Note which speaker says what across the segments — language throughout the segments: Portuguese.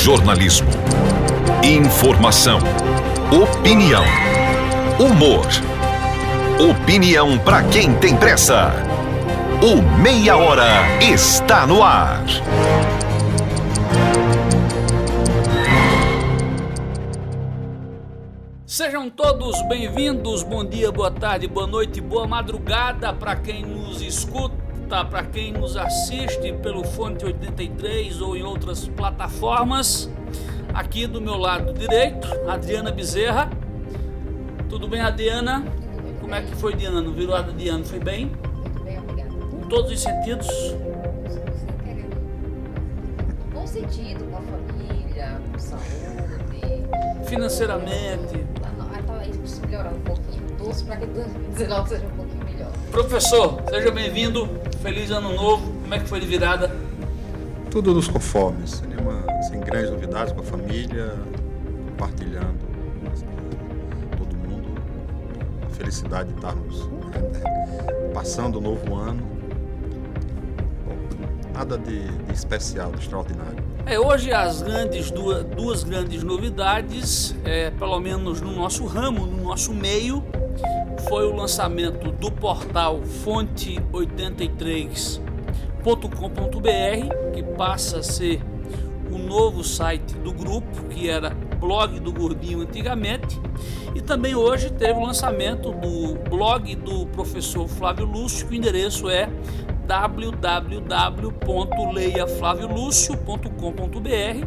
Speaker 1: Jornalismo. Informação. Opinião. Humor. Opinião para quem tem pressa. O Meia Hora está no ar.
Speaker 2: Sejam todos bem-vindos, bom dia, boa tarde, boa noite, boa madrugada para quem nos escuta, para quem nos assiste pelo Fonte 83 ou em outras plataformas. Aqui do meu lado direito, Adriana Bezerra. Tudo bem, Adriana? Como é que foi, Diana? No virada de ano, foi bem?
Speaker 3: Muito bem, obrigada.
Speaker 2: Em todos os sentidos?
Speaker 3: Bom sentido, com a família, com saúde.
Speaker 2: Financeiramente.
Speaker 3: Talvez melhorar um pouquinho. Torço para que 2019 seja um pouquinho melhor.
Speaker 2: Professor, seja bem-vindo. Feliz ano novo. Como é que foi de virada?
Speaker 4: Tudo nos conformes, sem grandes novidades, com a família, compartilhando todo mundo, a felicidade de estarmos passando o novo ano. Bom, nada de especial, de extraordinário.
Speaker 2: Hoje as duas grandes novidades, pelo menos no nosso ramo, no nosso meio, foi o lançamento do portal fonte83.com.br, que passa a ser o novo site do grupo, que era blog do Gordinho antigamente, e também hoje teve o lançamento do blog do professor Flávio Lúcio, que o endereço é www.leiaflaviolucio.com.br,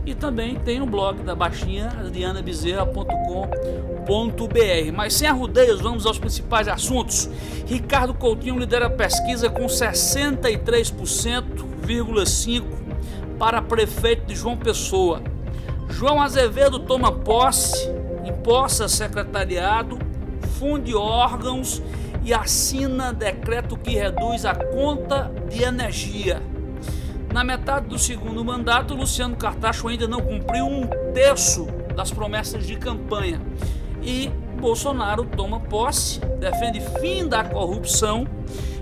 Speaker 2: e também tem o blog da baixinha adrianabezerra.com.br. Mas sem arrudeios, vamos aos principais assuntos. Ricardo Coutinho lidera a pesquisa com 63,5% para prefeito de João Pessoa. João Azevedo toma posse, empossa secretariado, funde órgãos e assina decreto que reduz a conta de energia. Na metade do segundo mandato, Luciano Cartacho ainda não cumpriu um terço das promessas de campanha. E Bolsonaro toma posse, defende fim da corrupção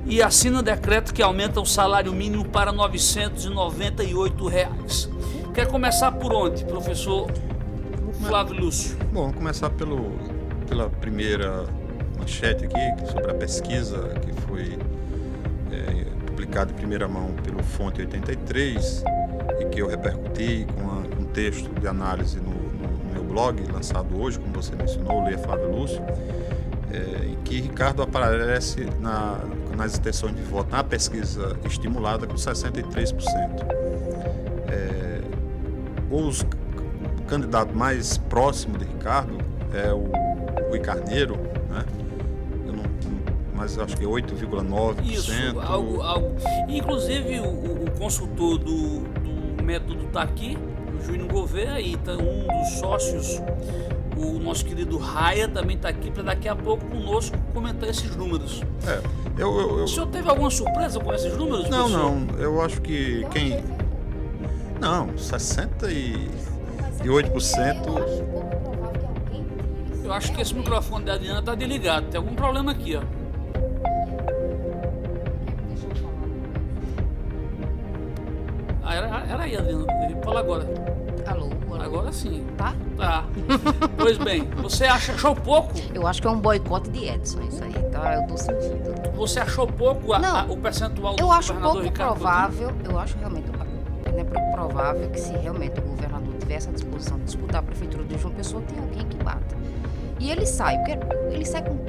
Speaker 2: e assina decreto que aumenta o salário mínimo para R$ 998. Quer começar por onde, professor Flávio Lúcio?
Speaker 4: Bom, vamos começar pela primeira manchete aqui, sobre a pesquisa que foi publicada em primeira mão pelo Fonte 83 e que eu repercuti com um texto de análise no meu blog, lançado hoje, como você mencionou, Leia Flávio Lúcio, em que Ricardo aparece nas intenções de voto na pesquisa estimulada com 63%. O candidato mais próximo de Ricardo é o Rui Carneiro, né? Mas acho que 8,9%.
Speaker 2: Isso, algo. Inclusive o consultor do método está aqui, o Júnior Gouveia, e um dos sócios, o nosso querido Raia, também está aqui para daqui a pouco conosco comentar esses números. O senhor teve alguma surpresa com esses números?
Speaker 4: Não,
Speaker 2: professor?
Speaker 4: não. Eu acho que quem... Não, 68%.
Speaker 2: Eu acho que esse microfone da Adriana está desligado. Tem algum problema aqui, ó. Era aí, Adriana. Fala agora.
Speaker 3: Alô?
Speaker 2: Agora sim.
Speaker 3: Tá?
Speaker 2: Tá. Pois bem, você achou pouco?
Speaker 3: Eu acho que é um boicote de Edson isso aí, tá? Eu tô sentindo.
Speaker 2: Você achou pouco o percentual do
Speaker 3: eu acho
Speaker 2: governador
Speaker 3: pouco
Speaker 2: Ricardo
Speaker 3: provável, eu acho realmente provável que se realmente o governador tivesse a disposição de disputar a prefeitura de João Pessoa, tem alguém que bata. E ele sai com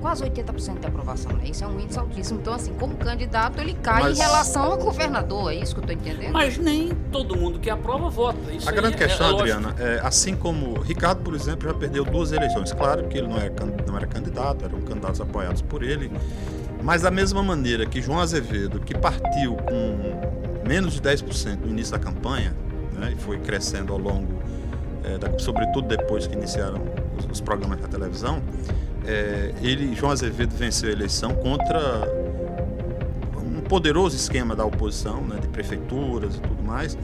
Speaker 3: quase 80% de aprovação, né? Isso é um índice altíssimo. Então, assim, como candidato, ele cai em relação ao governador, é isso que eu tô entendendo?
Speaker 2: Mas nem todo mundo que aprova vota. Isso
Speaker 4: a grande questão, Adriana,
Speaker 2: lógico.
Speaker 4: assim como Ricardo, por exemplo, já perdeu 2 eleições. Claro que ele não era candidato, eram candidatos apoiados por ele, mas da mesma maneira que João Azevedo, que partiu com menos de 10% no início da campanha, né, e foi crescendo ao longo, sobretudo depois que iniciaram os programas da televisão, João Azevedo venceu a eleição contra um poderoso esquema da oposição, né, de prefeituras e tudo mais.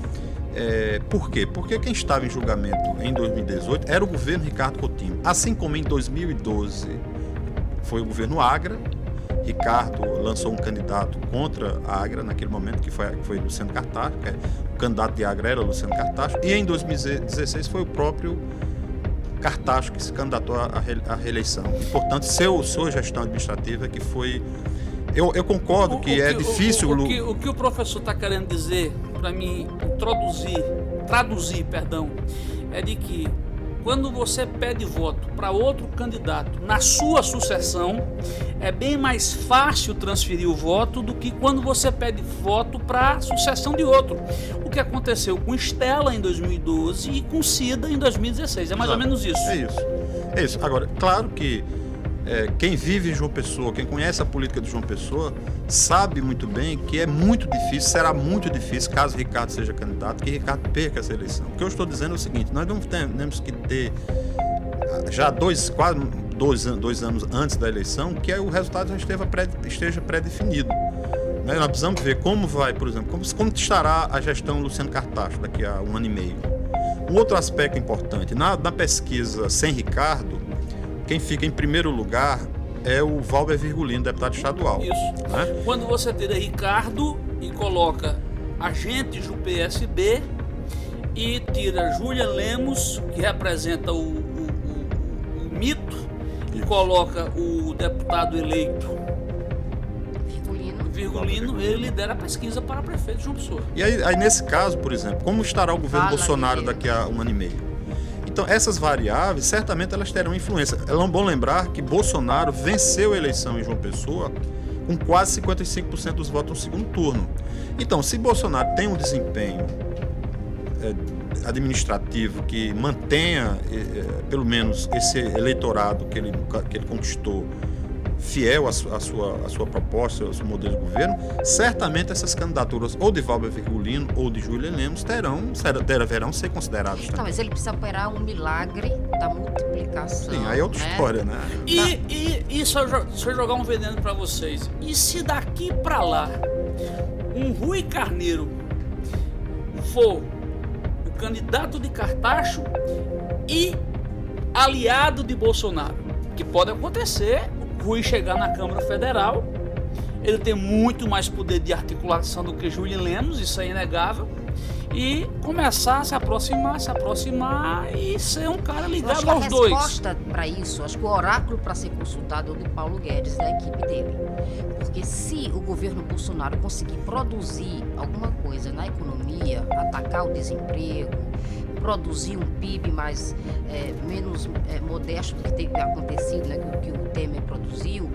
Speaker 4: Por quê? Porque quem estava em julgamento em 2018 era o governo Ricardo Coutinho, assim como em 2012 foi o governo Agra Ricardo lançou um candidato contra a Agra naquele momento, que foi Luciano Cartacho, o candidato de Agra era Luciano Cartacho, e em 2016 foi o próprio Cartacho que se candidatou à reeleição. E, portanto, sua gestão administrativa que foi... Eu concordo que é difícil...
Speaker 2: O que o professor está querendo dizer, para mim traduzir, é de que quando você pede voto para outro candidato na sua sucessão, é bem mais fácil transferir o voto do que quando você pede voto para a sucessão de outro. O que aconteceu com Estela em 2012 e com Cida em 2016. É mais ou menos isso.
Speaker 4: É isso. Agora, claro que quem vive em João Pessoa, quem conhece a política de João Pessoa, sabe muito bem que é muito difícil, será muito difícil, caso Ricardo seja candidato, que Ricardo perca essa eleição. O que eu estou dizendo é o seguinte: nós não temos que ter, já quase dois anos antes da eleição, que o resultado já esteja pré-definido. Nós precisamos ver como vai, por exemplo, como estará a gestão Luciano Cartacho daqui a 1 ano e meio. Um outro aspecto importante, na pesquisa sem Ricardo, quem fica em primeiro lugar é o Valber Virgulino, deputado estadual.
Speaker 2: Isso.
Speaker 4: Né?
Speaker 2: Quando você tira Ricardo e coloca agentes do PSB e tira Julian Lemos, que representa o mito, e coloca o deputado eleito Virgulino, ele lidera a pesquisa para prefeito de João Pessoa.
Speaker 4: E aí, nesse caso, por exemplo, como estará o governo Bolsonaro daqui a 1 ano e meio? Então, essas variáveis, certamente elas terão influência. É bom lembrar que Bolsonaro venceu a eleição em João Pessoa com quase 55% dos votos no segundo turno. Então, se Bolsonaro tem um desempenho administrativo que mantenha, pelo menos, esse eleitorado que ele conquistou fiel à sua proposta, ao seu modelo de governo, certamente essas candidaturas ou de Valber Virgulino ou de Julian Lemos deverão ser consideradas também.
Speaker 3: Não, mas ele precisa operar um milagre da multiplicação.
Speaker 4: Sim, aí é outra história, né?
Speaker 2: E se eu jogar um veneno para vocês, e se daqui para lá um Rui Carneiro for o candidato de Cartacho e aliado de Bolsonaro, que pode acontecer, Rui chegar na Câmara Federal, ele tem muito mais poder de articulação do que Julian Lemos, isso é inegável, e começar a se aproximar e ser um cara ligado aos dois.
Speaker 3: A resposta para isso, acho que o oráculo para ser consultado é o de Paulo Guedes e da equipe dele. Porque se o governo Bolsonaro conseguir produzir alguma coisa na economia, atacar o desemprego, produzir um PIB menos modesto do que tem acontecido, né, que o Temer produziu,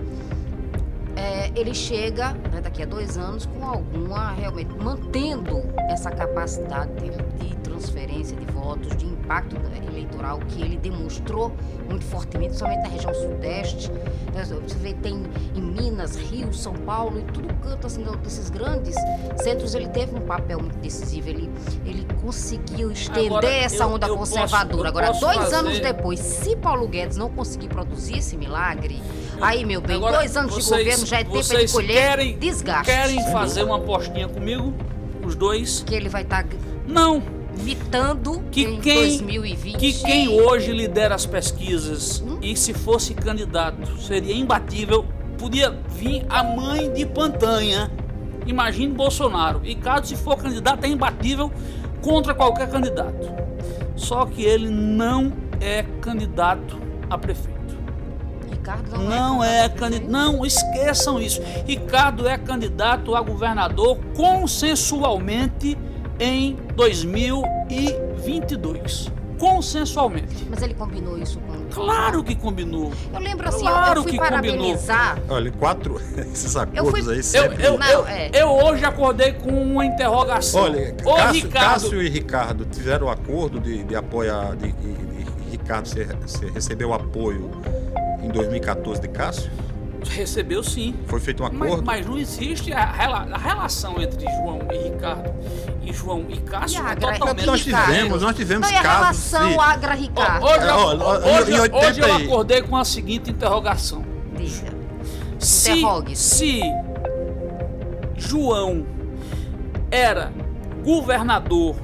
Speaker 3: ele chega, né, daqui a 2 anos com realmente mantendo essa capacidade de transferência de votos, de impacto eleitoral que ele demonstrou muito fortemente, somente na região sudeste. Você vê, tem em Minas, Rio, São Paulo e tudo canto assim, desses grandes centros, ele teve um papel muito decisivo, ele conseguiu estender essa onda conservadora. Agora, 2 anos depois, se Paulo Guedes não conseguir produzir esse milagre, aí, meu bem, agora, 2 anos de governo já é tempo de colher desgaste.
Speaker 2: Querem fazer uma apostinha comigo? Os dois?
Speaker 3: Que ele vai estar...
Speaker 2: Não.
Speaker 3: Vitando em 2020.
Speaker 2: Que quem hoje lidera as pesquisas e se fosse candidato seria imbatível, podia vir a mãe de Pantanha, imagine Bolsonaro, e caso se for candidato é imbatível contra qualquer candidato, só que ele não é candidato a prefeito.
Speaker 3: Ricardo
Speaker 2: não é candidato. Não esqueçam isso. Ricardo é candidato a governador consensualmente em 2022. Consensualmente.
Speaker 3: Mas ele combinou isso com...
Speaker 2: Claro que combinou.
Speaker 3: Eu lembro assim,
Speaker 2: claro
Speaker 3: eu fui
Speaker 2: que
Speaker 3: parabenizar.
Speaker 2: Combinou.
Speaker 4: Olha, esses acordos aí sempre...
Speaker 2: Eu hoje acordei com uma interrogação.
Speaker 4: Olha, Cássio e Ricardo tiveram o acordo de apoiar, de Ricardo recebeu o apoio em 2014 de Cássio?
Speaker 2: Recebeu sim.
Speaker 4: Foi feito um acordo?
Speaker 2: Mas não existe a relação entre João e Ricardo e João e Cássio.
Speaker 3: E Agra,
Speaker 2: totalmente
Speaker 4: nós tivemos
Speaker 3: não,
Speaker 4: casos.
Speaker 3: A relação Agra-Ricardo.
Speaker 2: Hoje eu acordei com a seguinte interrogação.
Speaker 3: Diga.
Speaker 2: Se João era governador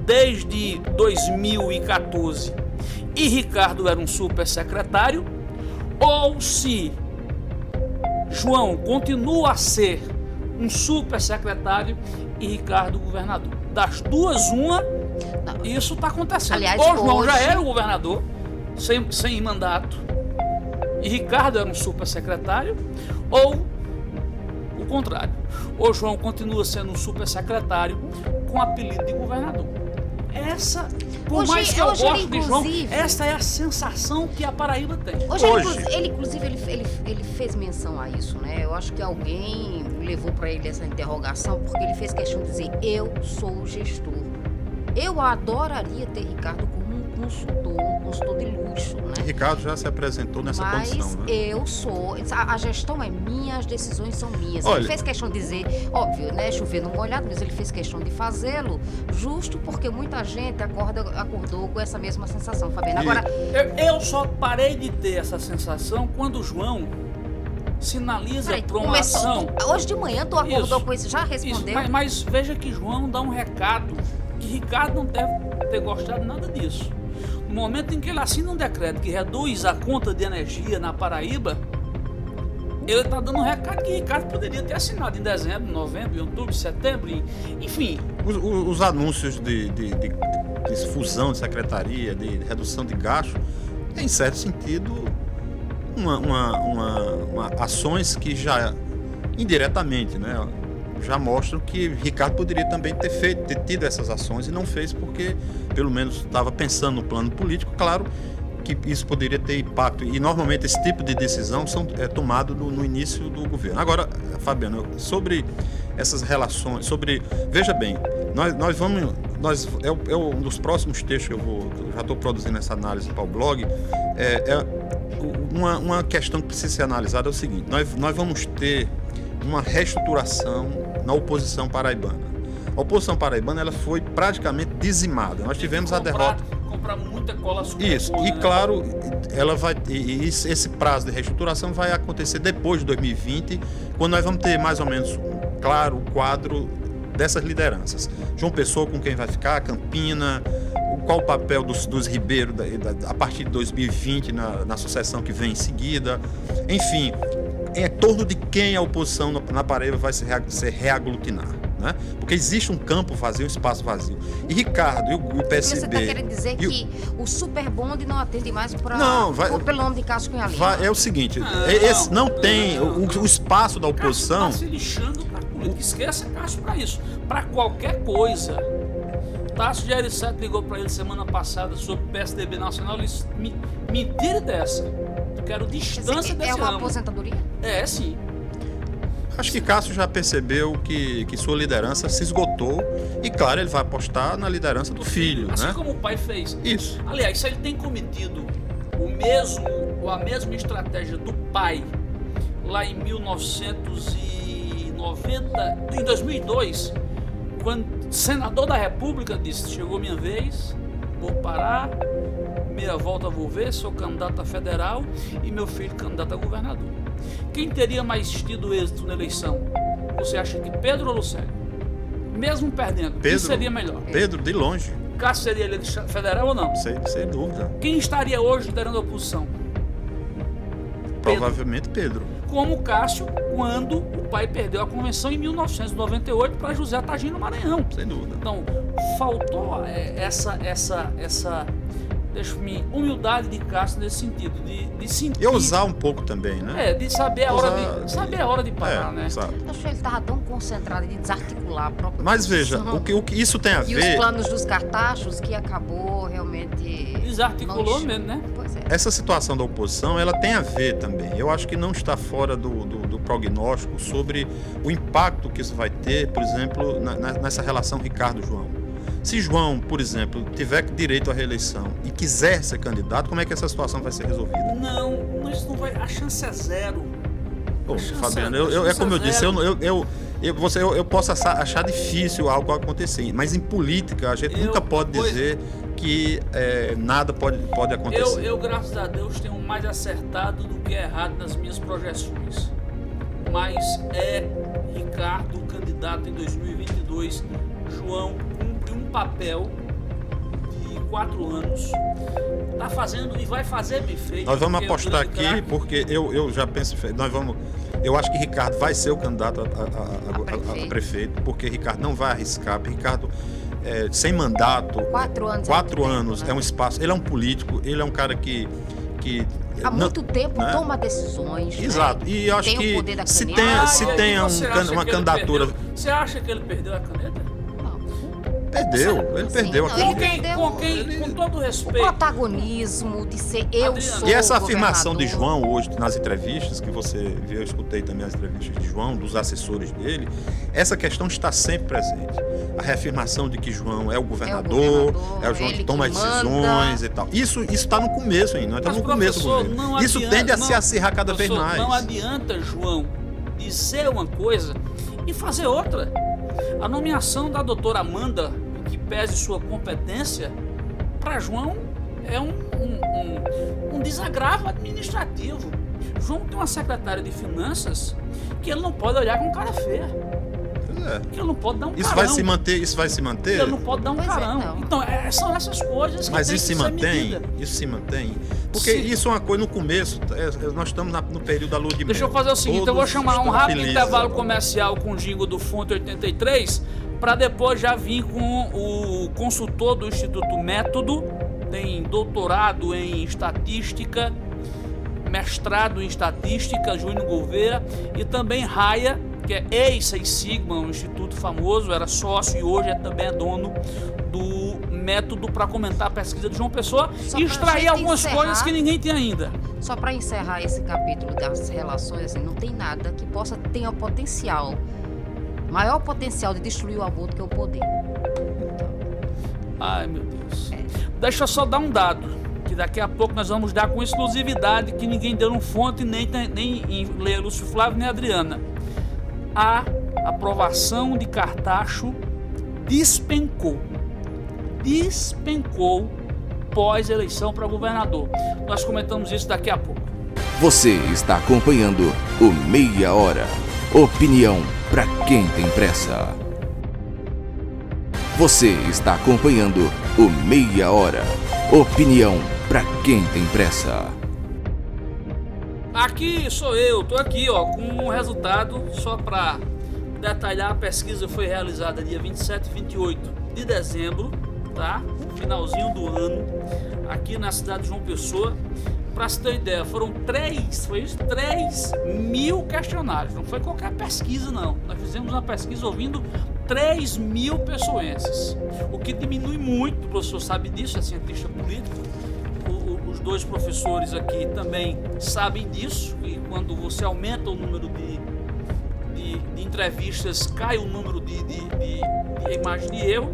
Speaker 2: desde 2014 e Ricardo era um super secretário, ou se João continua a ser um super secretário e Ricardo governador. Das duas, uma, isso está acontecendo.
Speaker 3: Aliás,
Speaker 2: ou João
Speaker 3: hoje...
Speaker 2: já era o governador, sem mandato, e Ricardo era um super secretário, ou o contrário. Ou João continua sendo um super secretário com apelido de governador. Essa, por
Speaker 3: hoje,
Speaker 2: mais que eu goste de João,
Speaker 3: inclusive...
Speaker 2: essa é a sensação que a Paraíba tem.
Speaker 3: Hoje. Ele fez menção a isso, né? Eu acho que alguém levou para ele essa interrogação porque ele fez questão de dizer: eu sou o gestor. Eu adoraria ter Ricardo como um consultor de luxo, né?
Speaker 4: Ricardo já se apresentou nessa condição, né?
Speaker 3: Eu sou... A gestão é minha, as decisões são minhas.
Speaker 4: Olha,
Speaker 3: ele fez questão de dizer, óbvio, né? Chover no molhado, mas ele fez questão de fazê-lo justo porque muita gente acordou com essa mesma sensação, Fabiana. Agora...
Speaker 2: Eu só parei de ter essa sensação quando o João sinaliza a promoção.
Speaker 3: Hoje de manhã tu acordou com isso, já respondeu?
Speaker 2: Isso, mas veja que João dá um recado que Ricardo não deve ter gostado nada disso. No momento em que ele assina um decreto que reduz a conta de energia na Paraíba, ele está dando um recado que Ricardo poderia ter assinado em dezembro, novembro, em outubro, setembro, enfim.
Speaker 4: Os anúncios de fusão de secretaria, de redução de gasto, em certo sentido, ações que já indiretamente, né, já mostram que Ricardo poderia também ter tido essas ações e não fez porque, pelo menos, estava pensando no plano político. Claro que isso poderia ter impacto e, normalmente, esse tipo de decisão é tomado no início do governo. Agora, Fabiano, sobre essas relações, veja bem, é um dos próximos textos que eu já estou produzindo essa análise para o blog, uma questão que precisa ser analisada é o seguinte: nós vamos ter uma reestruturação na oposição paraibana. A oposição paraibana ela foi praticamente dizimada. Nós tivemos a derrota.
Speaker 2: Comprar muita cola super
Speaker 4: isso,
Speaker 2: boa,
Speaker 4: e
Speaker 2: né?
Speaker 4: claro, esse prazo de reestruturação vai acontecer depois de 2020, quando nós vamos ter mais ou menos claro o quadro dessas lideranças. João Pessoa com quem vai ficar, Campina, qual o papel dos Ribeiro a partir de 2020 na sucessão que vem em seguida, enfim, em torno de quem a oposição na Paraíba vai se reaglutinar, né? Porque existe um campo vazio, um espaço vazio. E Ricardo e o PSB...
Speaker 3: Você está querendo dizer que o Super Bonde não atende mais para... pelo nome de Cássio Cunha Lima?
Speaker 4: É o seguinte, não tem o espaço da oposição...
Speaker 2: Cássio está se lixando para política. Esqueça Cássio para isso. Para qualquer coisa. Tássio de Ariceto ligou para ele semana passada sobre o PSDB Nacional e disse: me tire dessa. Eu quero distância desse ramo.
Speaker 3: É uma aposentadoria?
Speaker 2: É, sim.
Speaker 4: Acho que Cássio já percebeu que sua liderança se esgotou e, claro, ele vai apostar na liderança do filho,
Speaker 2: assim,
Speaker 4: né?
Speaker 2: como o pai fez.
Speaker 4: Isso.
Speaker 2: Aliás, se ele tem cometido a mesma estratégia do pai lá em 2002, quando senador da República disse: chegou minha vez, vou parar, meia volta vou ver, sou candidato a federal e meu filho candidato a governador. Quem teria mais tido êxito na eleição? Você acha que Pedro ou Lucélio? Mesmo perdendo, quem seria melhor?
Speaker 4: Pedro, de longe.
Speaker 2: Cássio seria eleito federal ou não?
Speaker 4: Sem dúvida.
Speaker 2: Quem estaria hoje liderando a oposição?
Speaker 4: Provavelmente Pedro.
Speaker 2: Como Cássio, quando o pai perdeu a convenção em 1998 para José Tagino Maranhão.
Speaker 4: Sem dúvida.
Speaker 2: Então, faltou essa humildade de Cássio nesse sentido, de sentir...
Speaker 4: E ousar um pouco também, né?
Speaker 2: De saber a hora de parar, né?
Speaker 4: Exato.
Speaker 3: Eu acho que ele estava tão concentrado em desarticular a própria
Speaker 4: Mas veja, o que isso tem a ver...
Speaker 3: E os planos dos cartachos que acabou realmente...
Speaker 2: Desarticulou mesmo, né?
Speaker 3: Pois é.
Speaker 4: Essa situação da oposição, ela tem a ver também. Eu acho que não está fora do prognóstico sobre o impacto que isso vai ter, por exemplo, nessa relação Ricardo-João. Se João, por exemplo, tiver direito à reeleição e quiser ser candidato, como é que essa situação vai ser resolvida?
Speaker 2: Não, isso não vai. A chance é zero.
Speaker 4: Pô, Fabiano, é como eu disse, eu posso achar difícil algo acontecer, mas em política a gente nunca pode dizer que nada pode acontecer.
Speaker 2: Eu, graças a Deus, tenho mais acertado do que errado nas minhas projeções. Mas Ricardo, candidato em 2022, João cumpre um papel de 4 anos, está fazendo e vai fazer bem feito.
Speaker 4: Nós vamos apostar aqui, porque eu já penso, nós vamos Eu acho que Ricardo vai ser o candidato a prefeito, porque Ricardo não vai arriscar. Ricardo, sem mandato, 4 anos,
Speaker 3: né?
Speaker 4: é um espaço. Ele é um político, ele é um cara que
Speaker 3: há muito tempo toma decisões.
Speaker 4: Exato.
Speaker 3: Né?
Speaker 4: E eu acho que se tem uma candidatura.
Speaker 2: Você acha que ele perdeu a caneta?
Speaker 4: Ele perdeu a caneta.
Speaker 2: Com todo respeito.
Speaker 3: O protagonismo de ser sou.
Speaker 4: E essa afirmação de João hoje nas entrevistas, que você viu, eu escutei também as entrevistas de João, dos assessores dele, essa questão está sempre presente. A reafirmação de que João é o governador, é o João que toma as decisões e tal. Isso está no começo ainda, nós estamos no começo do governo. Isso tende a se acirrar cada vez mais.
Speaker 2: Não adianta, João, dizer uma coisa e fazer outra. A nomeação da doutora Amanda, que pese sua competência, para João é um desagravo administrativo. João tem uma secretária de finanças que ele não pode olhar com cara feia. Que ele não pode dar um carão.
Speaker 4: Isso vai se manter?
Speaker 2: Que ele não pode dar um carão. Então, são essas coisas que
Speaker 4: Mas
Speaker 2: tem
Speaker 4: isso
Speaker 2: que
Speaker 4: se
Speaker 2: ser
Speaker 4: mantém?
Speaker 2: medida.
Speaker 4: Isso se mantém? Porque isso é uma coisa no começo, nós estamos no período da lua de mel.
Speaker 2: Deixa eu fazer o seguinte, eu vou chamar um rápido intervalo comercial com o jingle do Fonte 83, para depois já vir com o consultor do Instituto Método, tem doutorado em estatística, mestrado em estatística, Júnior Gouveia, e também Raia, que é ex-Seis Sigma, um instituto famoso, era sócio e hoje também é dono do Método, para comentar a pesquisa de João Pessoa e extrair algumas coisas que ninguém tem ainda.
Speaker 3: Só para encerrar esse capítulo das relações, assim, não tem nada que tenha potencial, maior potencial de destruir o aborto que o poder.
Speaker 2: Ai, meu Deus. Deixa eu só dar um dado, que daqui a pouco nós vamos dar com exclusividade, que ninguém deu no Fonte, nem em Lúcio Flávio, nem Adriana. A aprovação de Cartacho despencou pós-eleição para governador. Nós comentamos isso daqui a pouco.
Speaker 5: Você está acompanhando o Meia Hora. Opinião para quem tem pressa. Você está acompanhando o Meia Hora. Opinião para quem tem pressa.
Speaker 2: Aqui sou eu, tô aqui com o resultado, só para detalhar, a pesquisa foi realizada dia 27 e 28 de dezembro, tá? Finalzinho do ano, aqui na cidade de João Pessoa. Para se ter uma ideia, foram 3 mil questionários, não foi qualquer pesquisa não, nós fizemos uma pesquisa ouvindo 3 mil pessoenses, o que diminui muito, o professor sabe disso, é cientista político, os dois professores aqui também sabem disso, e quando você aumenta o número de entrevistas, cai o número de imagem de erro.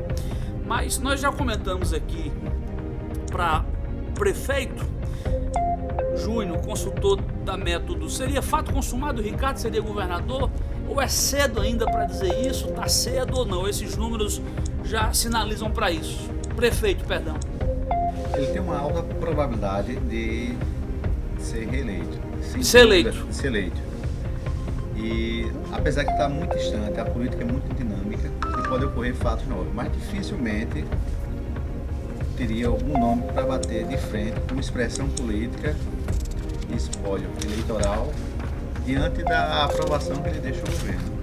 Speaker 2: Mas nós já comentamos aqui para prefeito, Júnior, consultor da Método, seria fato consumado, o Ricardo seria governador? Ou é cedo ainda para dizer isso? Está cedo ou não? Esses números já sinalizam para isso. Prefeito, perdão.
Speaker 6: Ele tem uma alta probabilidade de ser reeleito.
Speaker 2: Ser
Speaker 6: eleito. E apesar que está muito distante, a política é muito dinâmica e pode ocorrer fatos novos, mas dificilmente teria algum nome para bater de frente com expressão política e espólio eleitoral diante da aprovação que ele deixou o governo.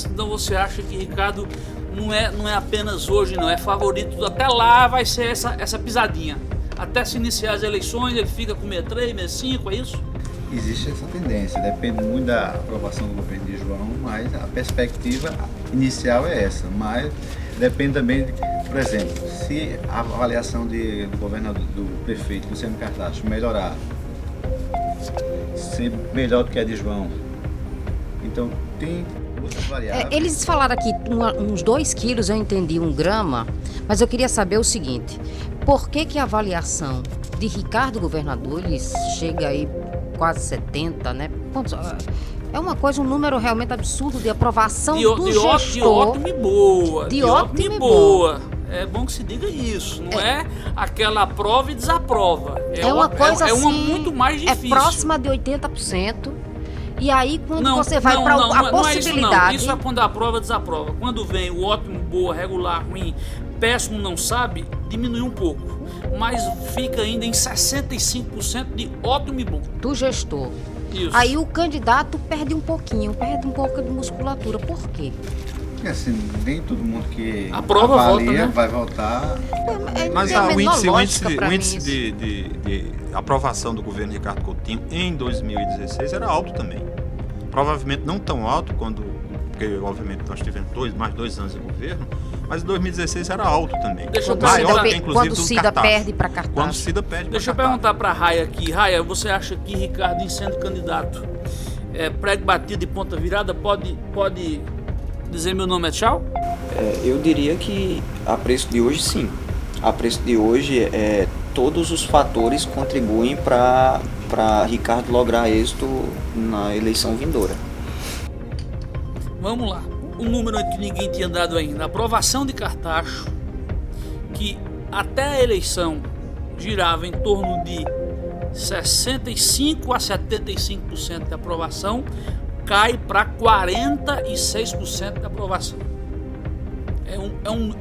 Speaker 2: Então você acha que Ricardo não é apenas hoje, não é favorito, até lá vai ser essa pisadinha, até se iniciar as eleições ele fica com 63, 65, é isso?
Speaker 6: Existe essa tendência, depende muito da aprovação do governo de João, mas a perspectiva inicial é essa, mas depende também, por exemplo, se a avaliação do governador, do prefeito Luciano Cartacho melhorar, ser melhor do que a de João, então tem outras variáveis.
Speaker 3: Eles falaram aqui uns 2 quilos, eu entendi 1 grama, mas eu queria saber o seguinte, por que a avaliação de Ricardo governador, ele chega aí quase 70, né? É uma coisa, um número realmente absurdo de aprovação do gestor.
Speaker 2: De ótimo e boa.
Speaker 3: De ótimo e boa.
Speaker 2: É bom que se diga isso, não é aquela aprova e desaprova.
Speaker 3: É uma coisa
Speaker 2: uma
Speaker 3: assim,
Speaker 2: muito mais difícil.
Speaker 3: É próxima de 80%. E aí quando você vai para a possibilidade...
Speaker 2: Isso é quando aprova e desaprova. Quando vem o ótimo, boa, regular, ruim, péssimo, não sabe, diminui um pouco. Mas fica ainda em 65% de ótimo e bom.
Speaker 3: Do gestor.
Speaker 2: Isso.
Speaker 3: Aí o candidato perde um pouco de musculatura. Por quê?
Speaker 6: Porque assim, nem todo mundo que
Speaker 2: Aprova,
Speaker 6: avalia
Speaker 2: vota, né?
Speaker 6: vai votar.
Speaker 4: Mas
Speaker 3: Não tem a
Speaker 4: o
Speaker 3: menor
Speaker 4: índice
Speaker 3: lógica pra mim isso.
Speaker 4: de aprovação do governo Ricardo Coutinho em 2016 era alto também. Provavelmente não tão alto porque obviamente nós tivemos mais 2 anos de governo, mas em 2016 era alto também.
Speaker 2: Deixa eu
Speaker 4: Maior que,
Speaker 3: Quando
Speaker 4: inclusive,
Speaker 3: o
Speaker 4: do
Speaker 3: Cida
Speaker 4: Cartaz.
Speaker 3: perde para Cartaz.
Speaker 4: Quando o Cida perde
Speaker 2: Deixa eu
Speaker 4: pra Cartaz.
Speaker 2: perguntar para Raia aqui. Raia, você acha que Ricardo, em sendo candidato, prego batido e ponta virada, pode dizer meu nome é tchau?
Speaker 7: Eu diria que a preço de hoje, sim. A preço de hoje, todos os fatores contribuem para Ricardo lograr êxito na eleição vindoura.
Speaker 2: Vamos lá. O número que ninguém tinha dado ainda. A aprovação de Cartacho, que até a eleição girava em torno de 65% a 75% de aprovação, cai para 46% de aprovação.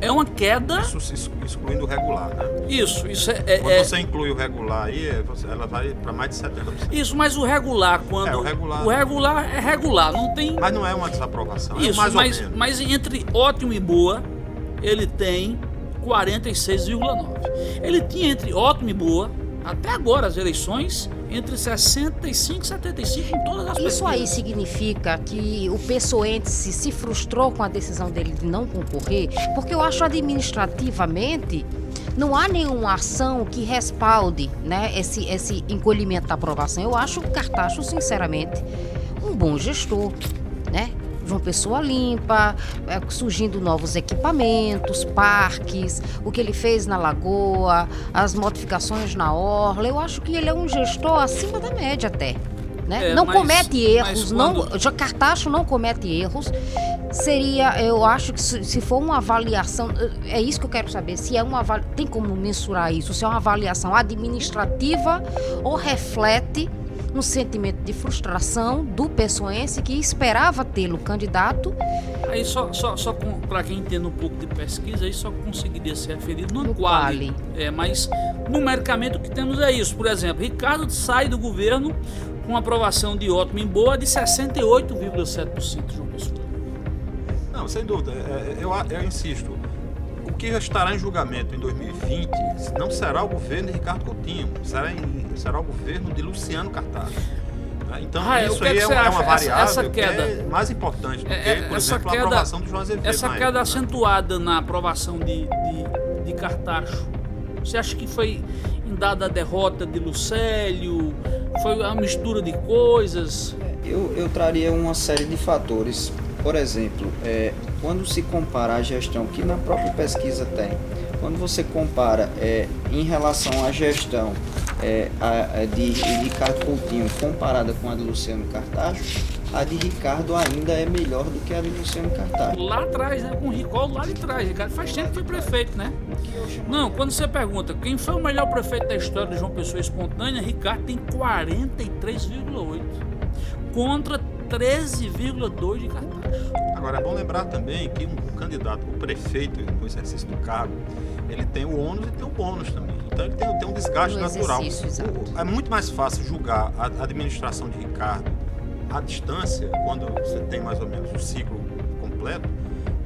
Speaker 2: É uma queda.
Speaker 4: Isso excluindo o regular, né?
Speaker 2: Isso
Speaker 4: Quando você inclui o regular aí, ela vai para mais de 70%.
Speaker 2: Isso, mas o regular, quando.
Speaker 4: O regular
Speaker 2: é regular, não tem.
Speaker 4: Mas não é uma desaprovação.
Speaker 2: Isso,
Speaker 4: mais ou menos.
Speaker 2: mas entre ótimo e boa, ele tem 46,9. Ele tinha entre ótimo e boa, até agora as eleições, entre 65 e 75 em todas as pesquisas.
Speaker 3: Isso aí significa que o pessoense se frustrou com a decisão dele de não concorrer, porque eu acho administrativamente não há nenhuma ação que respalde, né, esse encolhimento da aprovação. Eu acho o Cartacho, sinceramente, um bom gestor, né? João Pessoa limpa, surgindo novos equipamentos, parques, o que ele fez na Lagoa, as modificações na Orla. Eu acho que ele é um gestor acima da média até. Né? Não comete erros, Cartacho não comete erros. Eu acho que se for uma avaliação, é isso que eu quero saber, se é tem como mensurar isso, se é uma avaliação administrativa ou reflete um sentimento de frustração do pessoense que esperava tê-lo candidato.
Speaker 2: Aí só para quem entende um pouco de pesquisa, aí só conseguiria ser referido no
Speaker 3: Quali.
Speaker 2: Mas numericamente o que temos é isso. Por exemplo, Ricardo sai do governo com aprovação de ótimo em boa de 68,7% de João Pessoa.
Speaker 4: Não, sem dúvida. Eu insisto. O que estará em julgamento em 2020 não será o governo de Ricardo Coutinho, será o governo de Luciano Cartaz. Então, isso aí é uma variável que é mais importante do que, por exemplo, a aprovação do João Azevedo.
Speaker 2: Essa queda acentuada na aprovação de Cartacho, você acha que foi dada a derrota de Lucélio? Foi uma mistura de coisas?
Speaker 7: Eu traria uma série de fatores. Por exemplo, quando se compara a gestão, que na própria pesquisa tem, quando você compara em relação à gestão de Ricardo Coutinho comparada com a de Luciano Cartacho, a de Ricardo ainda é melhor do que a de Luciano Cartacho.
Speaker 2: Lá atrás, né? Com o Ricardo lá de trás. Ricardo faz tempo que foi prefeito, né? Não, quando você pergunta quem foi o melhor prefeito da história de João Pessoa espontânea, Ricardo tem 43,8 contra 13,2 de Cartacho.
Speaker 4: Agora, é bom lembrar também que um candidato, o prefeito no exercício do cargo, ele tem o ônus e tem o bônus também. Então, ele tem um desgaste natural. É muito mais fácil julgar a administração de Ricardo à distância, quando você tem mais ou menos o ciclo completo,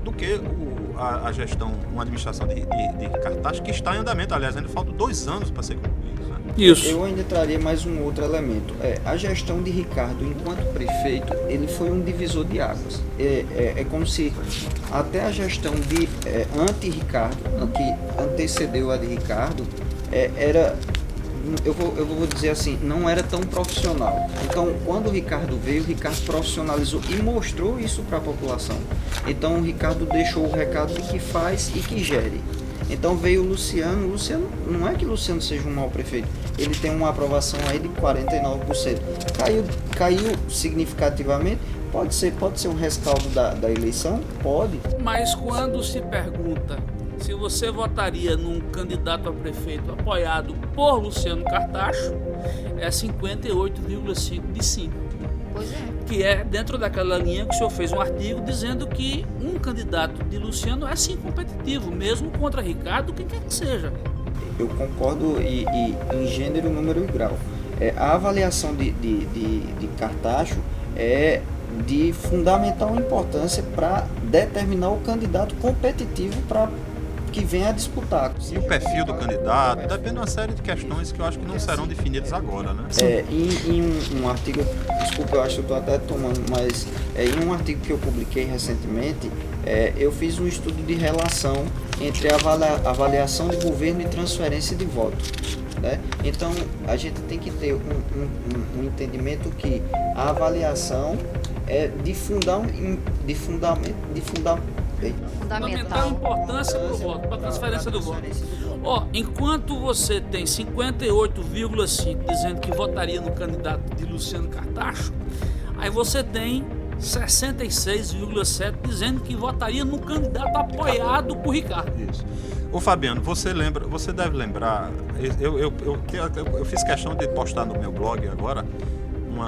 Speaker 4: do que a gestão, uma administração de Cartaz que está em andamento. Aliás, ainda faltam 2 anos para ser concluído. Né?
Speaker 2: Isso.
Speaker 7: Eu ainda traria mais um outro elemento. A gestão de Ricardo enquanto prefeito, ele foi um divisor de águas. É como se até a gestão de anti-Ricardo, que antecedeu a de Ricardo, eu vou dizer assim, não era tão profissional. Então, quando o Ricardo veio, o Ricardo profissionalizou e mostrou isso para a população. Então, o Ricardo deixou o recado de que faz e que gere. Então, veio o Luciano. Não é que o Luciano seja um mau prefeito. Ele tem uma aprovação aí de 49%. Caiu significativamente. Pode ser um rescaldo da eleição? Pode.
Speaker 2: Mas quando se pergunta se você votaria num candidato a prefeito apoiado por Luciano Cartacho, é 58,5 de sim.
Speaker 3: Pois é.
Speaker 2: Que é dentro daquela linha que o senhor fez um artigo dizendo que um candidato de Luciano é sim competitivo, mesmo contra Ricardo, quem quer que seja.
Speaker 7: Eu concordo em gênero, número e grau. A avaliação de Cartacho é de fundamental importância para determinar o candidato competitivo para que venha a disputar.
Speaker 4: E o perfil do candidato, depende de uma série de questões que eu acho que não serão definidas agora, né?
Speaker 7: Em um artigo, desculpa, eu acho que eu estou até tomando, mas em um artigo que eu publiquei recentemente, eu fiz um estudo de relação entre a avaliação de governo e transferência de voto. Né? Então, a gente tem que ter um entendimento que a avaliação é de fundamental
Speaker 2: importância para o voto, para a transferência do voto. Enquanto você tem 58,5% dizendo que votaria no candidato de Luciano Cartacho, aí você tem 66,7% dizendo que votaria no candidato apoiado por Ricardo.
Speaker 4: Isso. Ô Fabiano, você deve lembrar, eu fiz questão de postar no meu blog agora um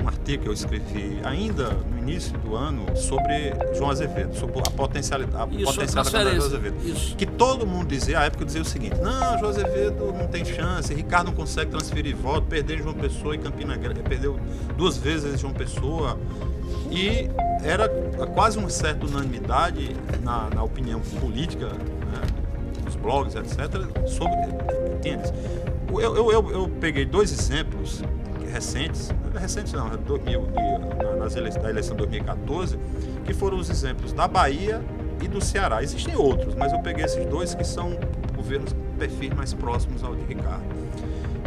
Speaker 4: artigo que eu escrevi ainda no início do ano sobre João Azevedo, sobre a potencialidade da candidatura de João Azevedo.
Speaker 2: Isso.
Speaker 4: Que todo mundo dizia, à época dizia o seguinte: não, João Azevedo não tem chance, Ricardo não consegue transferir voto, perdeu em João Pessoa e Campina Grande, perdeu 2 vezes em João Pessoa. E era quase uma certa unanimidade na opinião política, né, nos blogs, etc., sobre entende? Eu peguei 2 exemplos recentes não, da eleição de 2014, que foram os exemplos da Bahia e do Ceará. Existem outros, mas eu peguei esses 2 que são governos perfis mais próximos ao de Ricardo.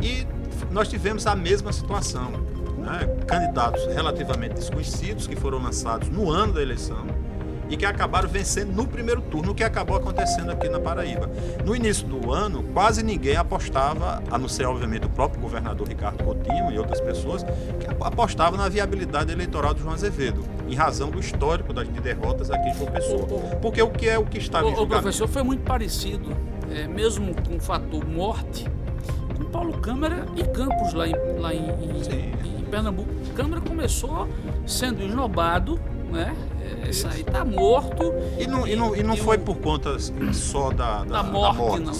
Speaker 4: E nós tivemos a mesma situação, né? Candidatos relativamente desconhecidos que foram lançados no ano da eleição e que acabaram vencendo no primeiro turno, o que acabou acontecendo aqui na Paraíba. No início do ano, quase ninguém apostava, a não ser, obviamente, o próprio governador Ricardo Coutinho e outras pessoas, que apostavam na viabilidade eleitoral de João Azevedo, em razão do histórico de derrotas aqui em João Pessoa. Porque o que estava em julgamento...
Speaker 2: O professor foi muito parecido, mesmo com o fator morte, com Paulo Câmara e Campos lá em Pernambuco. Câmara começou sendo esnobado, né? Esse aí tá morto.
Speaker 4: E não foi por conta só da morte.
Speaker 2: Não.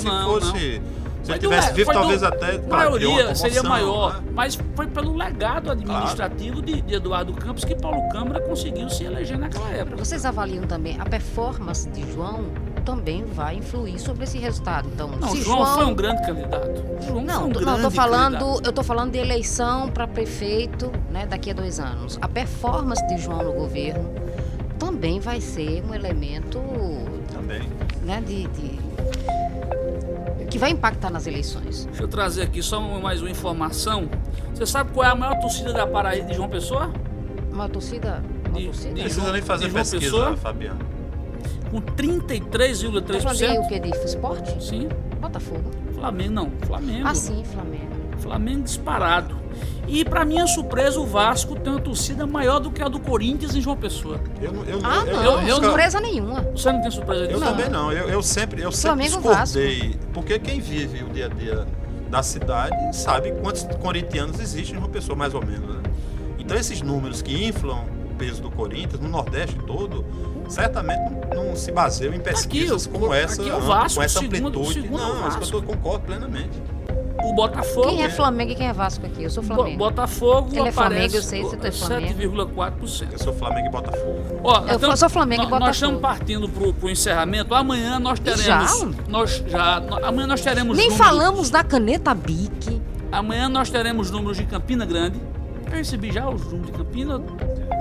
Speaker 4: Se
Speaker 2: ele
Speaker 4: tivesse vivo, talvez até...
Speaker 2: A maioria seria maior, né? Mas foi pelo legado administrativo de Eduardo Campos que Paulo Câmara conseguiu se eleger naquela época.
Speaker 3: Vocês avaliam também a performance de João também vai influir sobre esse resultado. Então,
Speaker 2: não,
Speaker 3: se
Speaker 2: João foi um grande candidato.
Speaker 3: Eu tô falando de eleição para prefeito, né, daqui a 2 anos. A performance de João no governo também vai ser um elemento
Speaker 4: também,
Speaker 3: né, que vai impactar nas eleições.
Speaker 2: Deixa eu trazer aqui só mais uma informação. Você sabe qual é a maior torcida da Paraíba de João Pessoa?
Speaker 3: Uma torcida?
Speaker 4: Não precisa nem fazer pesquisa, Pessoa, Fabiano.
Speaker 2: Com 33,3%.
Speaker 3: Fazer o que de esporte?
Speaker 2: Sim.
Speaker 3: Botafogo.
Speaker 2: Flamengo.
Speaker 3: Ah, sim, Flamengo.
Speaker 2: Flamengo disparado. E para minha surpresa, o Vasco tem uma torcida maior do que a do Corinthians em João Pessoa.
Speaker 3: Não surpresa nenhuma.
Speaker 2: Você não tem surpresa disso?
Speaker 4: Eu também não. Eu sempre discordei. Porque quem vive o dia a dia da cidade sabe quantos corintianos existem em João Pessoa, mais ou menos, né? Então esses números que inflam o peso do Corinthians no Nordeste todo, certamente não se baseiam em pesquisas como essa, com essa amplitude. Eu concordo plenamente.
Speaker 2: O Botafogo...
Speaker 3: Quem é Flamengo e quem é Vasco aqui? Eu sou Flamengo.
Speaker 2: Botafogo
Speaker 3: Ele é Flamengo, eu sei, você é Flamengo.
Speaker 2: 7,4%.
Speaker 4: Eu sou Flamengo e Botafogo.
Speaker 3: Eu sou Flamengo e Botafogo.
Speaker 2: Nós estamos partindo pro encerramento. Amanhã nós teremos... Amanhã nós teremos
Speaker 3: Nem falamos da caneta BIC.
Speaker 2: Amanhã nós teremos números de Campina Grande. Eu recebi já os números de Campina.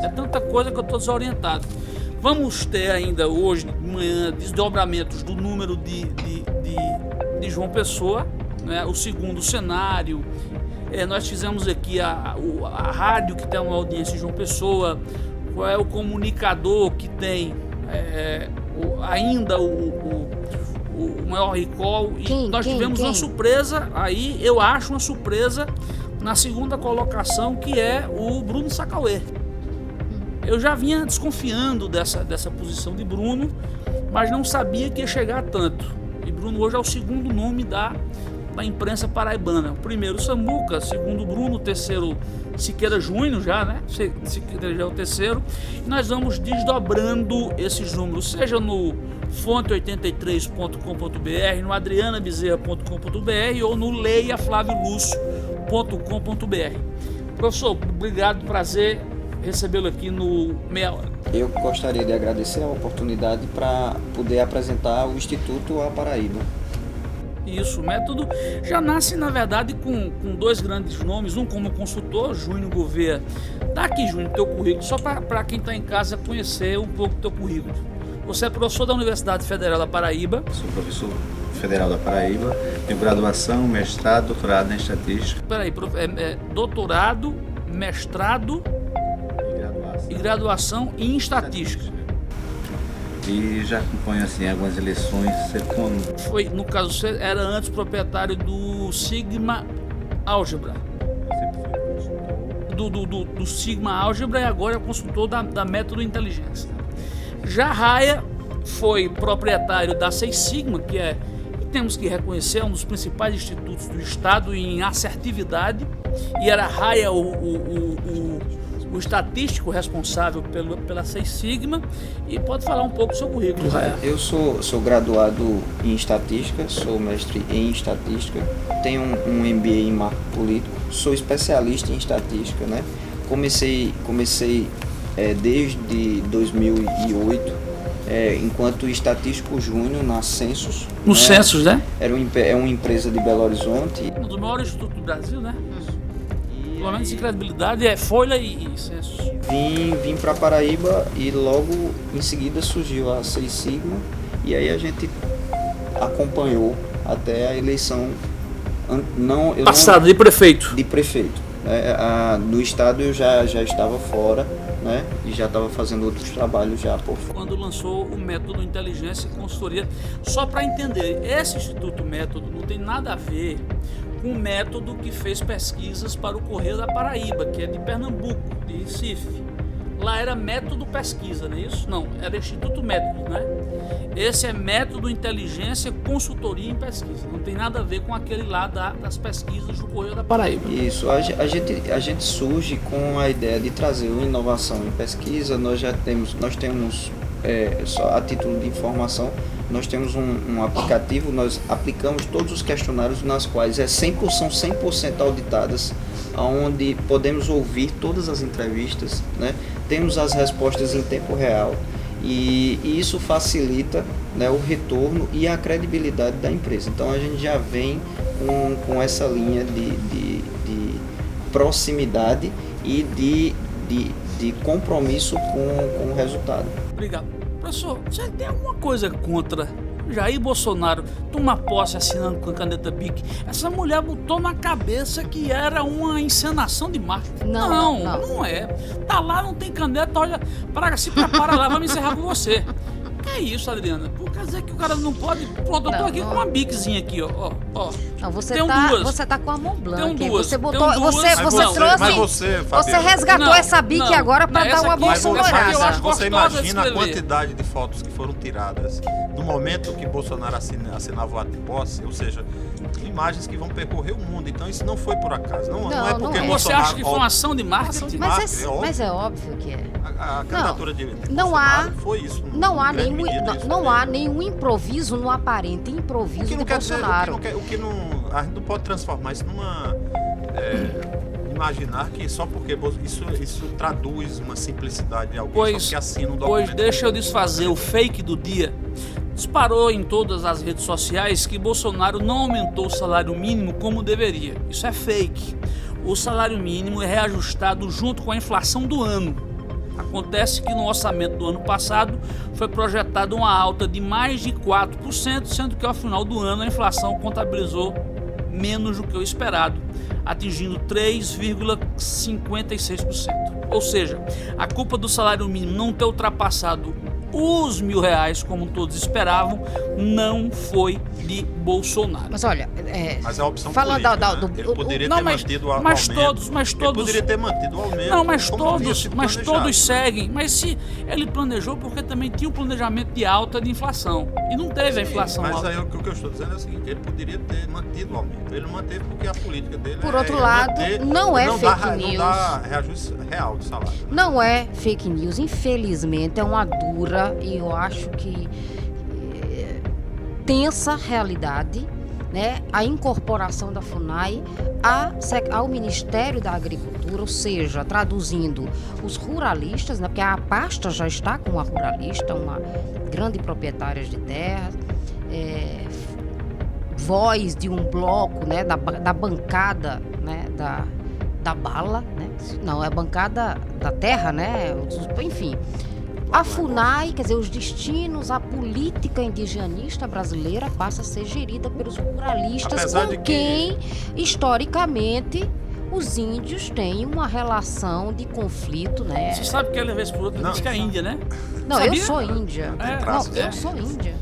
Speaker 2: É tanta coisa que eu estou desorientado. Vamos ter ainda hoje, de manhã, desdobramentos do número de João Pessoa, né? O segundo cenário. Nós fizemos aqui a rádio que tem uma audiência em João Pessoa, qual é o comunicador que tem ainda o maior recall. E nós tivemos uma surpresa, aí eu acho uma surpresa na segunda colocação, que é o Bruno Sacauê. Eu já vinha desconfiando dessa posição de Bruno, mas não sabia que ia chegar tanto. E Bruno hoje é o segundo nome da imprensa paraibana. O primeiro, Samuca, segundo Bruno, terceiro, Siqueira Júnior já, né? Siqueira já é o terceiro. E nós vamos desdobrando esses números, seja no fonte83.com.br, no adrianabezerra.com.br ou no leiaflaviolúcio.com.br. Professor, obrigado, prazer recebê-lo aqui no Meia Hora.
Speaker 7: Eu gostaria de agradecer a oportunidade para poder apresentar o Instituto A Paraíba.
Speaker 2: Isso, o método já nasce, na verdade, com dois grandes nomes, um como consultor, Júnior Gouveia. Dá aqui, Júnior, teu currículo, só para quem está em casa conhecer um pouco do teu currículo. Você é professor da Universidade Federal da Paraíba.
Speaker 6: Sou professor federal da Paraíba, tenho graduação, mestrado, doutorado em estatística.
Speaker 2: Peraí, doutorado, mestrado e graduação em estatística.
Speaker 6: E já acompanho assim algumas eleições, sempre com...
Speaker 2: Foi, no caso, você era antes proprietário do Sigma Álgebra. Do Sigma Álgebra e agora é consultor da Método Inteligência. Já Raia foi proprietário da Seis Sigma, que é, e temos que reconhecer, um dos principais institutos do Estado em assertividade, e era Raia o estatístico responsável pela Seis Sigma, e pode falar um pouco do seu currículo, Raia.
Speaker 7: Eu sou graduado em estatística, sou mestre em estatística, tenho um MBA em marketing político, sou especialista em estatística, né? Comecei desde 2008 enquanto estatístico júnior na Census.
Speaker 2: No Census, né?
Speaker 7: É uma empresa de Belo Horizonte.
Speaker 2: Um dos maiores institutos do Brasil, né? Pelo menos em credibilidade é Folha e Census.
Speaker 7: Vim para Paraíba e logo em seguida surgiu a Seis Sigma e aí a gente acompanhou até a eleição
Speaker 2: passada de prefeito.
Speaker 7: De prefeito. Do estado eu já estava fora, né? E já estava fazendo outros trabalhos já por fora.
Speaker 2: Quando lançou o Método Inteligência e Consultoria, só para entender, esse Instituto Método não tem nada a ver com o método que fez pesquisas para o Correio da Paraíba, que é de Pernambuco, de Recife. Lá era Método Pesquisa, não é isso? Não, era Instituto Método, né? Esse é Método Inteligência, Consultoria em Pesquisa. Não tem nada a ver com aquele lá das pesquisas do Correio da Paraíba.
Speaker 7: Isso, a gente surge com a ideia de trazer uma inovação em pesquisa. Nós temos só a título de informação, nós temos um aplicativo, nós aplicamos todos os questionários nas quais são 100% auditadas, onde podemos ouvir todas as entrevistas, né? Temos as respostas em tempo real e isso facilita, né, o retorno e a credibilidade da empresa. Então a gente já vem com essa linha de proximidade e de compromisso com o resultado.
Speaker 2: Obrigado. Professor, você tem alguma coisa contra Jair Bolsonaro tomar posse assinando com a caneta BIC? Essa mulher botou na cabeça que era uma encenação de marketing. Não é. Tá lá, não tem caneta, olha, se prepara lá, vamos encerrar com você. Que é isso, Adriana? Quer dizer que o cara não pode... Pronto, eu tô aqui com uma BICzinha aqui, ó.
Speaker 3: Não, você
Speaker 2: duas.
Speaker 3: tá com a mão blanca.
Speaker 2: Tem duas.
Speaker 3: Você botou...
Speaker 4: Você
Speaker 3: resgatou essa BIC agora pra dar uma bolsonarada.
Speaker 4: Você imagina a quantidade de fotos que foram tiradas no momento que Bolsonaro assinava o ato de posse, ou seja, imagens que vão percorrer o mundo. Então isso não foi por acaso. Não é porque Bolsonaro...
Speaker 2: Você acha que foi uma ação de marketing?
Speaker 3: Mas é óbvio que é.
Speaker 4: A candidatura de
Speaker 3: não
Speaker 4: Bolsonaro foi isso.
Speaker 3: Não há nenhum improviso, no aparente improviso de Bolsonaro.
Speaker 4: A gente não pode transformar isso numa... imaginar que só porque isso traduz uma simplicidade de alguém que assina um documento.
Speaker 2: Pois deixa eu desfazer o fake do dia. Disparou em todas as redes sociais que Bolsonaro não aumentou o salário mínimo como deveria. Isso é fake. O salário mínimo é reajustado junto com a inflação do ano. Acontece que no orçamento do ano passado foi projetada uma alta de mais de 4%, sendo que ao final do ano a inflação contabilizou menos do que o esperado, atingindo 3,56%. Ou seja, a culpa do salário mínimo não ter ultrapassado os R$1.000, como todos esperavam, não foi de Bolsonaro.
Speaker 3: Mas olha,
Speaker 4: mas a opção
Speaker 3: falando
Speaker 4: política, ele poderia ter mantido o aumento.
Speaker 2: Mas todos
Speaker 4: ele poderia ter mantido o aumento.
Speaker 2: Não, mas todos seguem. Mas se ele planejou, porque também tinha um planejamento de alta de inflação. E não teve a inflação alta.
Speaker 4: Mas aí o que eu estou dizendo é o seguinte, ele poderia ter mantido o aumento. Ele não manteve porque a política dele
Speaker 3: Por outro lado, não é fake news.
Speaker 4: Não dá reajuste real de salário. Né?
Speaker 3: Não é fake news, infelizmente, é uma dura e eu acho que tensa realidade né, a incorporação da FUNAI ao Ministério da Agricultura, ou seja, traduzindo os ruralistas, né, porque a pasta já está com uma ruralista, uma grande proprietária de terras, voz de um bloco, né, da bancada, né, da bala, né, não, é a bancada da terra, né, enfim. A FUNAI, quer dizer, os destinos, a política indigenista brasileira passa a ser gerida pelos ruralistas,
Speaker 4: Apesar
Speaker 3: com
Speaker 4: de que-
Speaker 3: quem, historicamente, os índios têm uma relação de conflito, né?
Speaker 2: Você sabe que ela vez por outra
Speaker 4: Não.
Speaker 2: diz que é Índia, né?
Speaker 3: Não,
Speaker 2: sabia?
Speaker 3: eu sou índia.
Speaker 4: traços,
Speaker 3: Não,
Speaker 4: né?
Speaker 3: eu sou índia.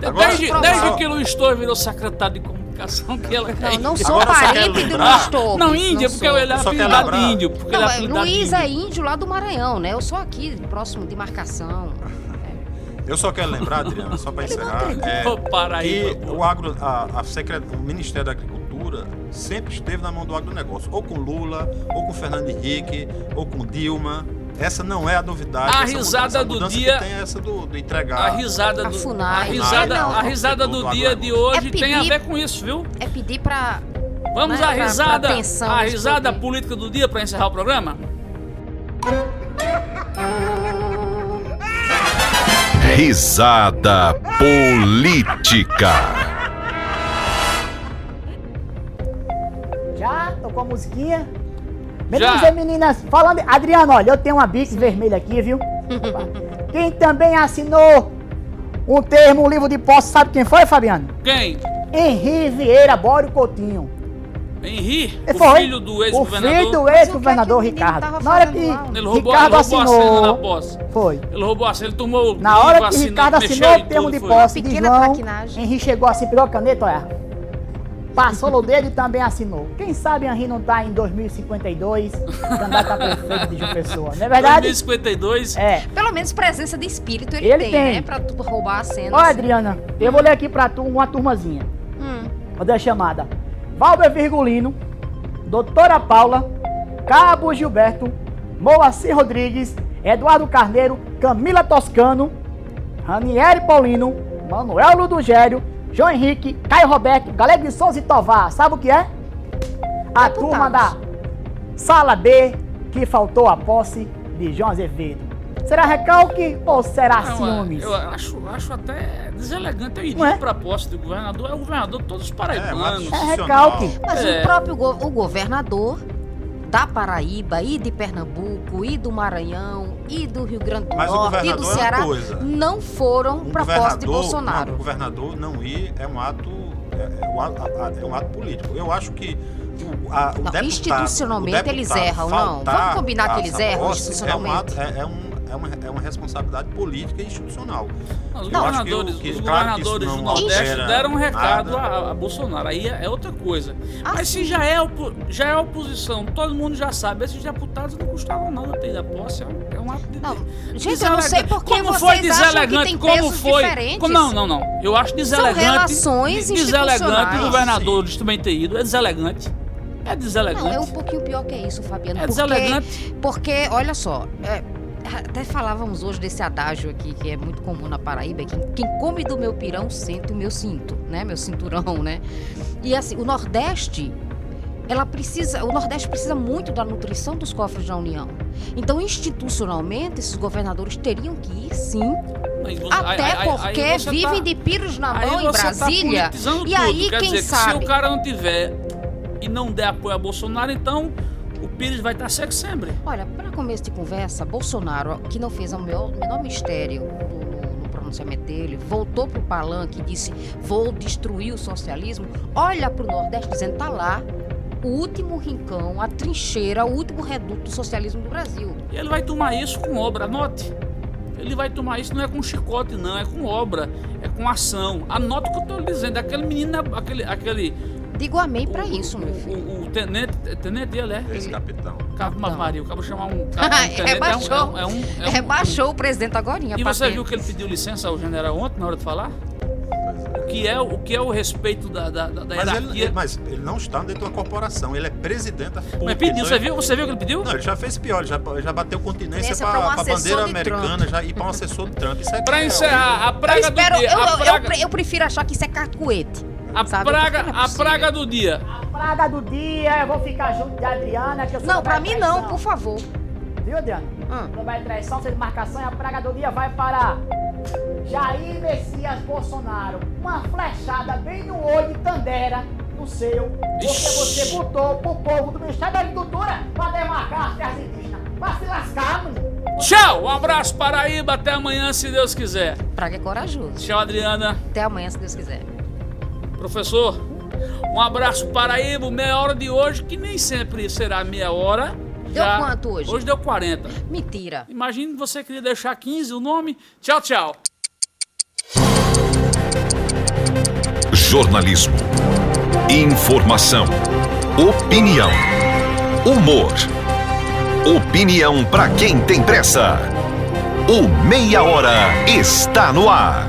Speaker 4: Agora-
Speaker 2: Desde que Luiz Torres virou secretário de comunicação, que ela é
Speaker 3: Não sou
Speaker 4: Agora você quer
Speaker 3: parente do
Speaker 4: lembrar?
Speaker 3: Luiz Torres.
Speaker 2: Não, Índia,
Speaker 3: não
Speaker 2: porque
Speaker 3: sou.
Speaker 2: ele é
Speaker 4: Só quer
Speaker 2: apelidado de
Speaker 4: lembrar?
Speaker 2: índio. Porque
Speaker 3: Não,
Speaker 2: ele é apelidado de
Speaker 3: Luiz
Speaker 2: índio.
Speaker 3: é índio lá do Maranhão, né? Eu sou aqui, próximo de Marcação.
Speaker 4: Eu só quero lembrar, Adriana, só para encerrar,
Speaker 2: Ô, Paraíba,
Speaker 4: que
Speaker 2: pô.
Speaker 4: o Ministério da Agricultura sempre esteve na mão do agronegócio, ou com Lula, ou com Fernando Henrique, ou com Dilma. Essa não é a novidade.
Speaker 2: A
Speaker 4: essa
Speaker 2: risada
Speaker 4: mudança.
Speaker 2: do
Speaker 4: mudança
Speaker 2: dia-
Speaker 4: que tem é essa do entregar.
Speaker 2: A risada
Speaker 3: A
Speaker 2: do,
Speaker 3: FUNAI.
Speaker 2: a risada
Speaker 4: Do
Speaker 2: do dia de
Speaker 4: agronegócio.
Speaker 2: hoje
Speaker 3: É
Speaker 2: tem a
Speaker 3: pedir-
Speaker 2: ver com isso, viu?
Speaker 3: É pedir pra...
Speaker 2: Vamos
Speaker 3: né,
Speaker 2: à risada,
Speaker 3: pra atenção,
Speaker 2: a risada
Speaker 3: desculpe.
Speaker 2: política do dia para encerrar o programa?
Speaker 1: Risada política.
Speaker 8: Já? Tocou a musiquinha?
Speaker 2: Já.
Speaker 8: Meninos e meninas, falando... Adriano, olha, eu tenho uma Bix vermelha aqui, viu? Quem também assinou um termo, um livro de posse, sabe quem foi, Fabiano?
Speaker 2: Quem?
Speaker 8: Henri Vieira Bório Coutinho.
Speaker 2: Henri,
Speaker 8: E
Speaker 2: o
Speaker 8: foi
Speaker 2: filho do
Speaker 8: o filho
Speaker 2: ex-governador.
Speaker 8: do
Speaker 3: Mas o que
Speaker 8: ex-governador
Speaker 3: é que o menino
Speaker 8: Ricardo.
Speaker 3: tava
Speaker 8: Na hora
Speaker 3: fazendo
Speaker 8: que
Speaker 3: lá?
Speaker 2: Ele roubou,
Speaker 8: Ricardo
Speaker 2: a cena na
Speaker 8: assinou...
Speaker 2: posse.
Speaker 8: Foi.
Speaker 2: Ele roubou a cena, ele tomou
Speaker 8: Na hora que
Speaker 2: vacina,
Speaker 8: Ricardo
Speaker 2: mexeu
Speaker 8: assinou
Speaker 2: em
Speaker 8: o termo
Speaker 2: tudo,
Speaker 8: de
Speaker 2: foi.
Speaker 8: posse de
Speaker 3: Pequena
Speaker 8: João,
Speaker 3: traquinagem.
Speaker 8: Henri chegou assim, pegou a caneta, olha. Passou no dedo e também assinou. Quem sabe Henri não tá em 2052, candidato a prefeito de João Pessoa, não é verdade?
Speaker 2: 2052.
Speaker 8: É.
Speaker 3: Pelo menos presença de espírito ele,
Speaker 8: Ele tem.
Speaker 3: né? Pra tu roubar a cena.
Speaker 8: Ó,
Speaker 3: assim.
Speaker 8: Adriana, eu vou ler aqui pra tu uma turmazinha. Vou dar a chamada. Valber Virgulino, Doutora Paula, Cabo Gilberto, Moacir Rodrigues, Eduardo Carneiro, Camila Toscano, Ranieri Paulino, Manuel Ludogério, João Henrique, Caio Roberto, Galego de Souza e Tovar. Sabe o que é? A
Speaker 3: Deputados.
Speaker 8: turma da Sala B que faltou a posse de João Azevedo. Será recalque ou será
Speaker 2: Não,
Speaker 8: ciúmes?
Speaker 2: eu acho até deselegante eu ir
Speaker 8: Não é?
Speaker 2: pra posse do governador. É o governador de todos os
Speaker 4: É, um
Speaker 2: paraibanos.
Speaker 4: ato
Speaker 8: É recalque.
Speaker 3: Mas
Speaker 2: É.
Speaker 3: o próprio o governador da Paraíba e de Pernambuco e do Maranhão e do Rio Grande do
Speaker 4: Mas o
Speaker 3: Norte e do
Speaker 4: governador é uma
Speaker 3: Ceará
Speaker 4: coisa.
Speaker 3: não foram para posse de Bolsonaro.
Speaker 4: O governador não ir é um ato, é um ato político. Eu acho que o
Speaker 3: Não,
Speaker 4: deputado,
Speaker 3: institucionalmente
Speaker 4: o deputado
Speaker 3: eles erram, não.
Speaker 4: faltar
Speaker 3: Vamos combinar que
Speaker 4: a
Speaker 3: eles
Speaker 4: essa
Speaker 3: erram
Speaker 4: posse
Speaker 3: institucionalmente.
Speaker 4: É uma responsabilidade política e institucional.
Speaker 2: Os
Speaker 4: Eu acho que
Speaker 2: governadores,
Speaker 4: que,
Speaker 2: os
Speaker 4: claro que isso
Speaker 2: governadores do
Speaker 4: não
Speaker 2: Nordeste
Speaker 4: altera
Speaker 2: deram um recado
Speaker 4: nada.
Speaker 2: a Bolsonaro. Aí é outra coisa.
Speaker 3: Ah,
Speaker 2: Mas se
Speaker 3: sim.
Speaker 2: já é oposição, todo mundo já sabe. Esses deputados não custavam nada ter da posse. É um ato de.
Speaker 3: Não, gente, eu não sei por que
Speaker 2: como
Speaker 3: vocês
Speaker 2: foi
Speaker 3: acham que
Speaker 2: deselegante,
Speaker 3: tem
Speaker 2: como
Speaker 3: pesos
Speaker 2: foi.
Speaker 3: diferentes.
Speaker 2: Não. Eu acho deselegante.
Speaker 3: relações
Speaker 2: deselegante
Speaker 3: institucionais.
Speaker 2: o governador também ter ido. É deselegante. É deselegante.
Speaker 3: Não, é um pouquinho pior que isso, Fabiano.
Speaker 2: É deselegante.
Speaker 3: Porque, olha só, até falávamos hoje desse adágio aqui, que é muito comum na Paraíba, que quem come do meu pirão sente o meu cinto, né? Meu cinturão, né? E assim, o Nordeste precisa muito da nutrição dos cofres da União. Então, institucionalmente, esses governadores teriam que ir, sim, até porque
Speaker 2: você
Speaker 3: vivem
Speaker 2: tá-
Speaker 3: de piros na
Speaker 2: aí
Speaker 3: mão em
Speaker 2: você tá
Speaker 3: Brasília.
Speaker 2: politizando
Speaker 3: E aí,
Speaker 2: tudo. Quer
Speaker 3: quem
Speaker 2: dizer, que
Speaker 3: sabe?
Speaker 2: se o cara não tiver e não der apoio a Bolsonaro, então o Pires vai estar seco sempre.
Speaker 3: Olha, para começo de conversa, Bolsonaro, que não fez o menor mistério no pronunciamento dele, voltou pro palanque e disse: vou destruir o socialismo. Olha pro Nordeste dizendo: tá lá o último rincão, a trincheira, o último reduto do socialismo do Brasil.
Speaker 2: E ele vai tomar isso com obra, anote. Ele vai tomar isso não é com chicote, não, é com obra, é com ação. Anota o que eu estou lhe dizendo, aquele menino, aquele
Speaker 3: Digo amém para isso, meu filho.
Speaker 2: o tenente, ele é.
Speaker 4: Esse capitão.
Speaker 2: Cabo
Speaker 3: Não.
Speaker 2: Maria, o cabo chamar um tenente,
Speaker 3: Rebaixou.
Speaker 2: é um-
Speaker 3: Rebaixou o presidente agorinha.
Speaker 2: E
Speaker 3: pra
Speaker 2: você
Speaker 3: ter.
Speaker 2: viu que ele pediu licença ao general ontem na hora de falar?
Speaker 4: Pois é.
Speaker 2: O que é o respeito da hierarquia?
Speaker 4: Mas ele não está dentro de uma corporação, ele é presidente da República.
Speaker 2: Mas pediu,
Speaker 4: Então
Speaker 2: você viu que ele pediu?
Speaker 4: Não, ele já fez pior, ele já bateu continência
Speaker 3: Esse é pra um
Speaker 4: para a
Speaker 3: assessor
Speaker 4: bandeira
Speaker 3: de
Speaker 4: americana já, e para um assessor de Trump. Isso é
Speaker 2: Pra encerrar, a
Speaker 3: Eu
Speaker 2: praga
Speaker 3: espero,
Speaker 2: do dia. a praga-
Speaker 3: eu prefiro achar que isso é cacuete.
Speaker 2: A
Speaker 3: Sabe?
Speaker 2: praga,
Speaker 3: Porque não é
Speaker 2: a
Speaker 3: possível.
Speaker 2: praga do dia.
Speaker 8: A praga do dia, eu vou ficar junto de Adriana, que eu sou
Speaker 3: Não,
Speaker 8: da
Speaker 3: pra mim não,
Speaker 8: traição.
Speaker 3: por favor.
Speaker 8: Viu, Adriana? Não vai traição, sem marcação, e a praga do dia vai para Jair Messias Bolsonaro. Uma flechada bem no olho de Tandera, no seu, porque você botou pro povo do Ministério da Agricultura pra demarcar as terras indígenas. Pra se lascar, mano.
Speaker 2: Tchau, um abraço, Paraíba, até amanhã, se Deus quiser.
Speaker 3: Praga é corajoso.
Speaker 2: Tchau, Adriana.
Speaker 3: Até amanhã, se Deus quiser.
Speaker 2: Professor, um abraço, Paraíba, meia hora de hoje, que nem sempre será meia hora.
Speaker 3: Deu quanto hoje?
Speaker 2: Hoje deu 40.
Speaker 3: Mentira.
Speaker 2: Imagine que você queria deixar 15 o nome. Tchau, tchau.
Speaker 1: Jornalismo. Informação. Opinião. Humor. Opinião para quem tem pressa. O Meia Hora está no ar.